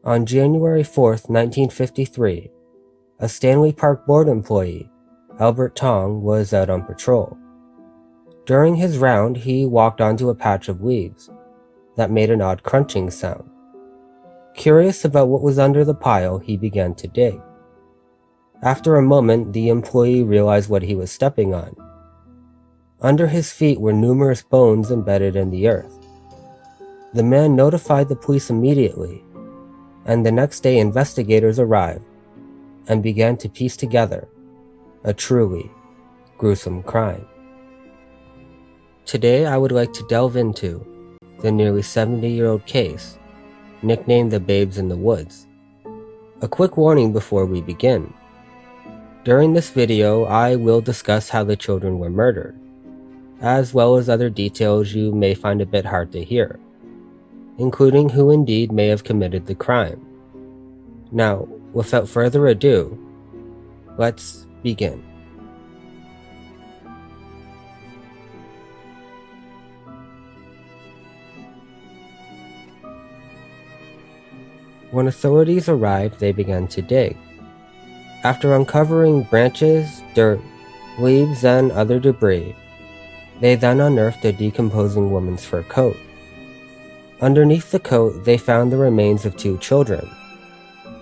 On January 4, 1953, a Stanley Park board employee, Albert Tong, was out on patrol. During his round, he walked onto a patch of leaves that made an odd crunching sound. Curious about what was under the pile, he began to dig. After a moment, the employee realized what he was stepping on. Under his feet were numerous bones embedded in the earth. The man notified the police immediately, and the next day investigators arrived and began to piece together a truly gruesome crime. Today I would like to delve into the nearly 70-year-old case, nicknamed the Babes in the Woods. A quick warning before we begin. During this video, I will discuss how the children were murdered, as well as other details you may find a bit hard to hear, including who indeed may have committed the crime. Now, without further ado, let's begin. When authorities arrived, they began to dig. After uncovering branches, dirt, leaves, and other debris, they then unearthed a decomposing woman's fur coat. Underneath the coat, they found the remains of 2 children,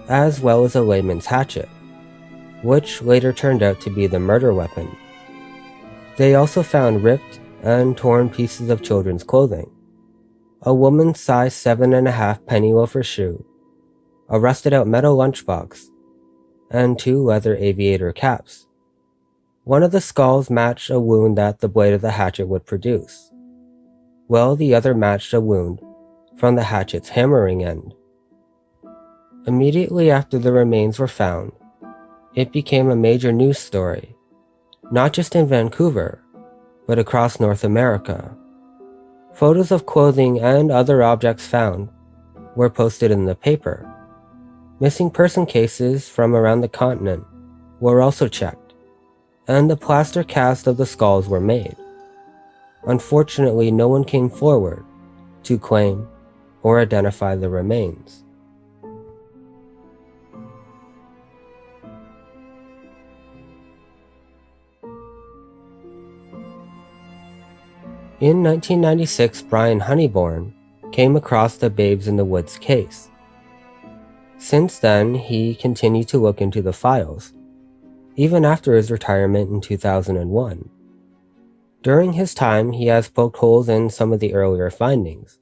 as well as a layman's hatchet, which later turned out to be the murder weapon. They also found ripped and torn pieces of children's clothing, a woman's size 7.5 penny loafer shoe, a rusted-out metal lunchbox, and 2 leather aviator caps. One of the skulls matched a wound that the blade of the hatchet would produce, while the other matched a wound from the hatchet's hammering end. Immediately after the remains were found, it became a major news story, not just in Vancouver, but across North America. Photos of clothing and other objects found were posted in the paper. Missing person cases from around the continent were also checked, and a plaster cast of the skulls were made. Unfortunately, no one came forward to claim or identify the remains. In 1996, Brian Honeyborn came across the Babes in the Woods case. Since then, he continued to look into the files, even after his retirement in 2001. During his time, he has poked holes in some of the earlier findings,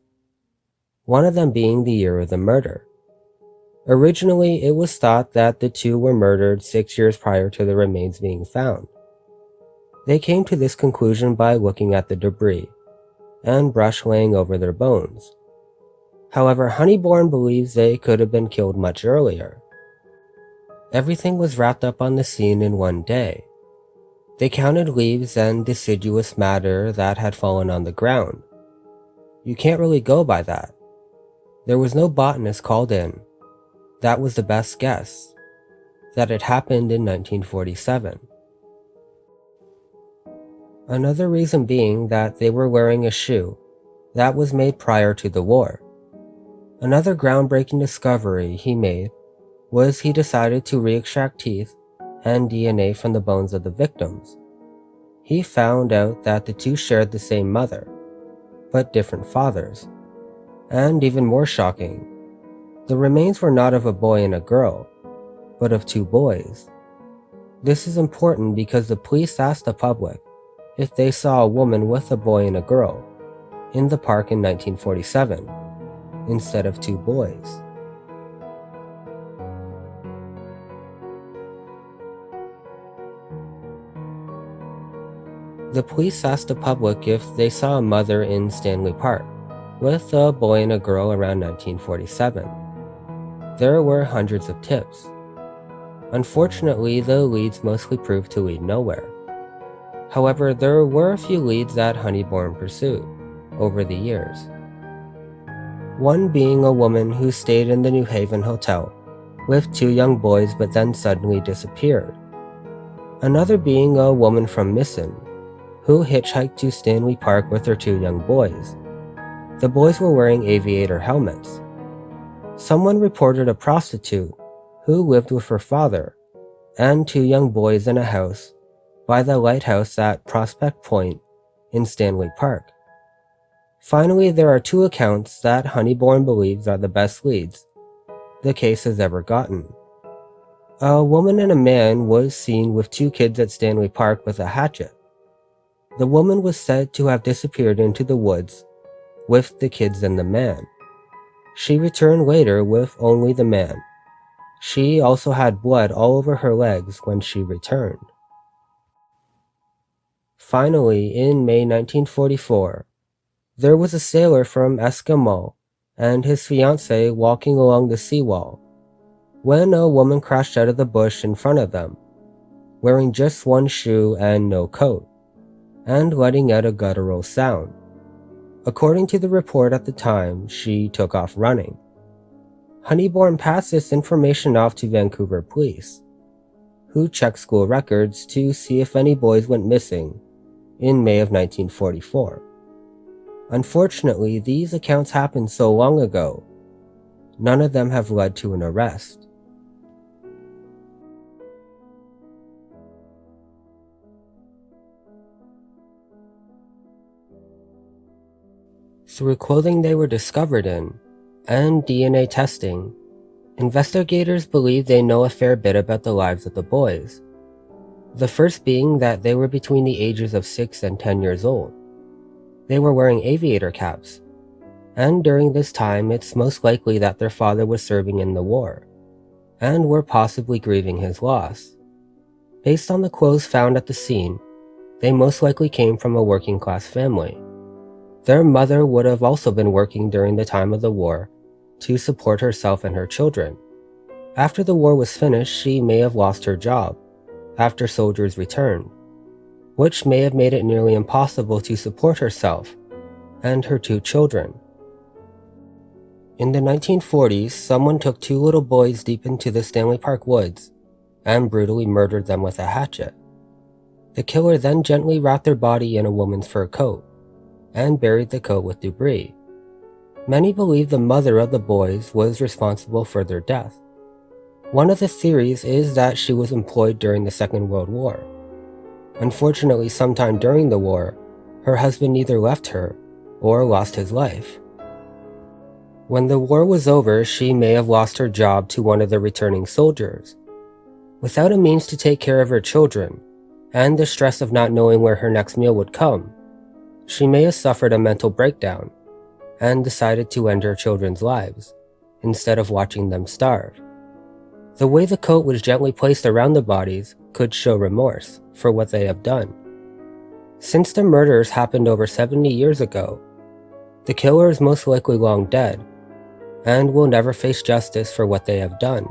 one of them being the year of the murder. Originally, it was thought that the 2 were murdered 6 years prior to the remains being found. They came to this conclusion by looking at the debris and brush laying over their bones. However, Honeyborn believes they could have been killed much earlier. Everything was wrapped up on the scene in one day. They counted leaves and deciduous matter that had fallen on the ground. You can't really go by that. There was no botanist called in. That was the best guess, that it happened in 1947. Another reason being that they were wearing a shoe that was made prior to the war. Another groundbreaking discovery he made was he decided to re-extract teeth and DNA from the bones of the victims. He found out that the 2 shared the same mother, but different fathers. And even more shocking, the remains were not of a boy and a girl, but of 2 boys. This is important because the police asked the public if they saw a woman with a boy and a girl in the park in 1947, instead of 2 boys. The police asked the public if they saw a mother in Stanley Park with a boy and a girl around 1947. There were hundreds of tips. Unfortunately, the leads mostly proved to lead nowhere. However, there were a few leads that Honeyborn pursued over the years. One being a woman who stayed in the New Haven hotel with 2 young boys but then suddenly disappeared. Another being a woman from Misson who hitchhiked to Stanley Park with her 2 young boys. The boys were wearing aviator helmets, Someone reported a prostitute who lived with her father and 2 young boys in a house by the lighthouse at Prospect Point in Stanley Park. Finally, there are 2 accounts that Honeybourne believes are the best leads the case has ever gotten. A woman and a man was seen with 2 kids at Stanley Park with a hatchet. The woman was said to have disappeared into the woods with the kids and the man. She returned later with only the man. She also had blood all over her legs when she returned. Finally, in May 1944, there was a sailor from Eskimo and his fiancée walking along the seawall when a woman crashed out of the bush in front of them, wearing just 1 shoe and no coat, and letting out a guttural sound. According to the report at the time, she took off running. Honeybourne passed this information off to Vancouver police, who checked school records to see if any boys went missing in May of 1944. Unfortunately, these accounts happened so long ago, none of them have led to an arrest. Through clothing they were discovered in, and DNA testing, investigators believe they know a fair bit about the lives of the boys. The first being that they were between the ages of 6 and 10 years old. They were wearing aviator caps, and during this time it's most likely that their father was serving in the war, and were possibly grieving his loss. Based on the clothes found at the scene, they most likely came from a working class family. Their mother would have also been working during the time of the war to support herself and her children. After the war was finished, she may have lost her job after soldiers returned, which may have made it nearly impossible to support herself and her 2 children. In the 1940s, someone took 2 little boys deep into the Stanley Park woods and brutally murdered them with a hatchet. The killer then gently wrapped their body in a woman's fur coat and buried the coat with debris. Many believe the mother of the boys was responsible for their death. One of the theories is that she was employed during the Second World War. Unfortunately, sometime during the war, her husband either left her or lost his life. When the war was over, she may have lost her job to one of the returning soldiers. Without a means to take care of her children, and the stress of not knowing where her next meal would come, she may have suffered a mental breakdown and decided to end her children's lives instead of watching them starve. The way the coat was gently placed around the bodies could show remorse for what they have done. Since the murders happened over 70 years ago, the killer is most likely long dead and will never face justice for what they have done.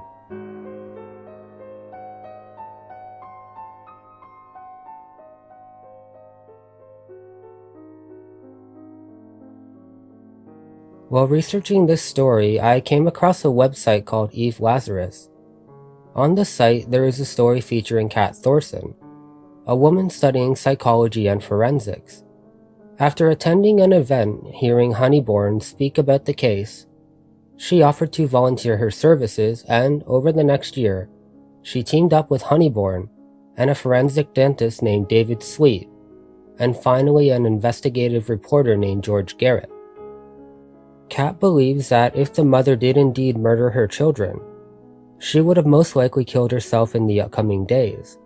While researching this story, I came across a website called Eve Lazarus. On the site, there is a story featuring Kat Thorson, a woman studying psychology and forensics. After attending an event hearing Honeybourne speak about the case, she offered to volunteer her services, and over the next year, she teamed up with Honeybourne and a forensic dentist named David Sweet, and finally an investigative reporter named George Garrett. Kat believes that if the mother did indeed murder her children, she would have most likely killed herself in the upcoming days.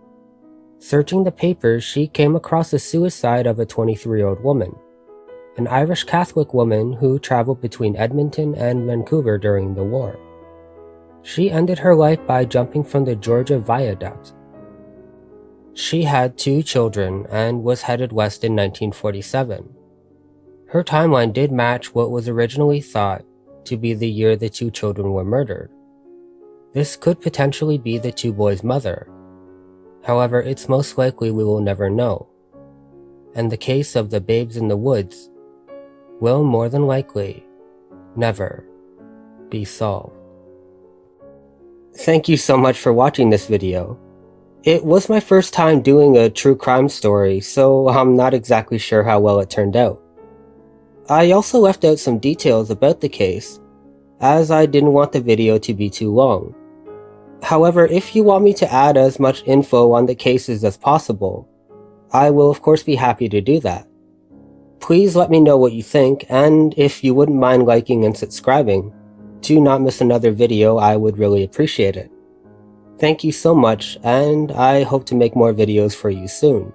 Searching the papers, she came across the suicide of a 23-year-old woman, an Irish Catholic woman who traveled between Edmonton and Vancouver during the war. She ended her life by jumping from the Georgia Viaduct. She had 2 children and was headed west in 1947. Her timeline did match what was originally thought to be the year the 2 children were murdered. This could potentially be the 2 boys' mother. However, it's most likely we will never know, and the case of the babes in the woods will more than likely never be solved. Thank you so much for watching this video. It was my first time doing a true crime story, so I'm not exactly sure how well it turned out. I also left out some details about the case, as I didn't want the video to be too long. However, if you want me to add as much info on the cases as possible, I will of course be happy to do that. Please let me know what you think, and if you wouldn't mind liking and subscribing to not miss another video, I would really appreciate it. Thank you so much, and I hope to make more videos for you soon.